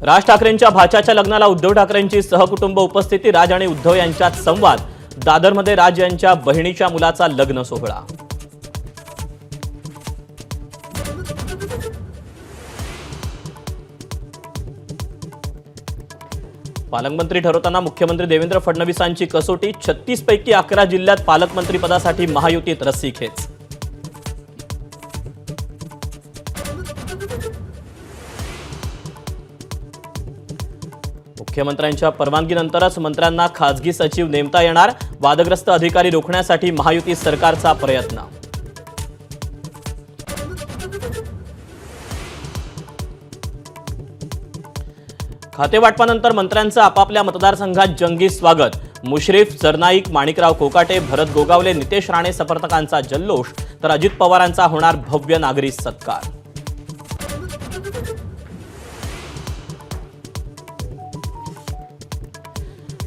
राज ठाकरेंच्या भाच्याच्या लग्नाला उद्धव ठाकरेंची सहकुटुंब उपस्थिती। राज आणि उद्धव यांच्यात संवाद। दादरमध्ये राज यांच्या बहिणीच्या मुलाचा लग्न सोहळा। पालकमंत्री ठरवताना मुख्यमंत्री देवेंद्र फडणवीसांची कसोटी। 36 पैकी 11 जिल्ह्यात पालकमंत्री पदासाठी महायुतीत रस्सीखेच। मुख्यमंत्र्यांच्या परवानगीनंतरच मंत्र्यांना खासगी सचिव नेमता येणार। वादग्रस्त अधिकारी रोखण्यासाठी महायुती सरकारचा प्रयत्न। खातेवाटपानंतर मंत्र्यांचं आपापल्या मतदारसंघात जंगी स्वागत। मुश्रीफ, सरनाईक, माणिकराव कोकाटे, भरत गोगावले, नितेश राणे समर्थकांचा जल्लोष, तर अजित पवारांचा होणार भव्य नागरी सत्कार।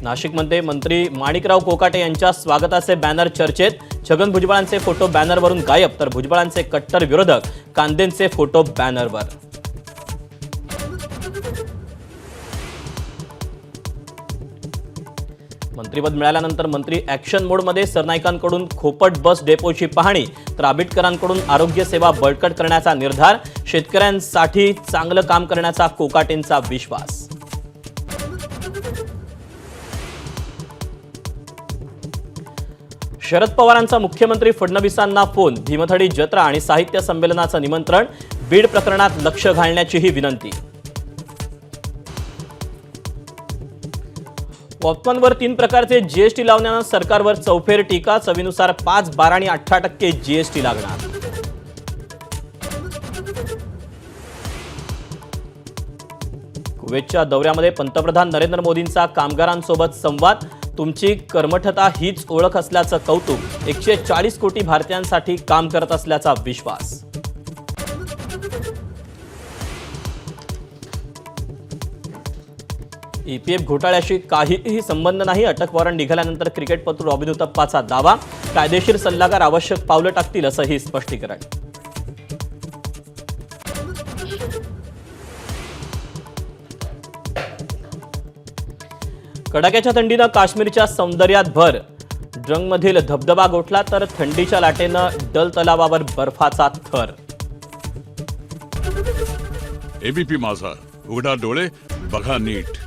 नाशिकमध्ये मंत्री माणिकराव कोकाटे यांच्या स्वागताचे बॅनर चर्चेत। छगन भुजबळांचे फोटो बॅनरवरून गायब, तर भुजबळांचे कट्टर विरोधक कांदेंचे फोटो बॅनरवर। मंत्रिपद मिळाल्यानंतर मंत्री ऍक्शन मोडमध्ये। सरनाईकांकडून खोपट बस डेपोची पाहणी, तर आबिटकरांकडून आरोग्य सेवा बळकट करण्याचा निर्धार। शेतकऱ्यांसाठी चांगलं काम करण्याचा कोकाटेंचा विश्वास। शरद पवारांचा मुख्यमंत्री फडणवीसांना फोन। भीमथडी जत्रा आणि साहित्य संमेलनाचं निमंत्रण। बीड प्रकरणात लक्ष घालण्याचीही विनंती। पॉपकॉर्नवर 3 प्रकारचे जीएसटी लावण्यानं सरकारवर चौफेर टीका। चवीनुसार 5, 12 आणि 18% जीएसटी लागणार। कुवेतच्या दौऱ्यामध्ये पंतप्रधान नरेंद्र मोदींचा कामगारांसोबत संवाद। तुमची कर्मठता हीच ओळख असल्याचं कौतुक। 140 कोटी भारतीयांसाठी काम करत असल्याचा विश्वास। ईपीएफ घोटाळ्याशी काहीही संबंध नाही। अटक वॉरंट निघाल्यानंतर क्रिकेटपटू रॉबिन उथप्पाचा दावा। कायदेशीर सल्लागार आवश्यक पावलं टाकतील असंही स्पष्टीकरण। कडाक्याच्या थंडीनं काश्मीरच्या सौंदर्यात भर। ड्रंगमधील धबधबा गोठला, तर थंडीच्या लाटेनं डल तलावावर बर्फाचा थर। एबीपी माझा, उघडा डोळे बघा नीट।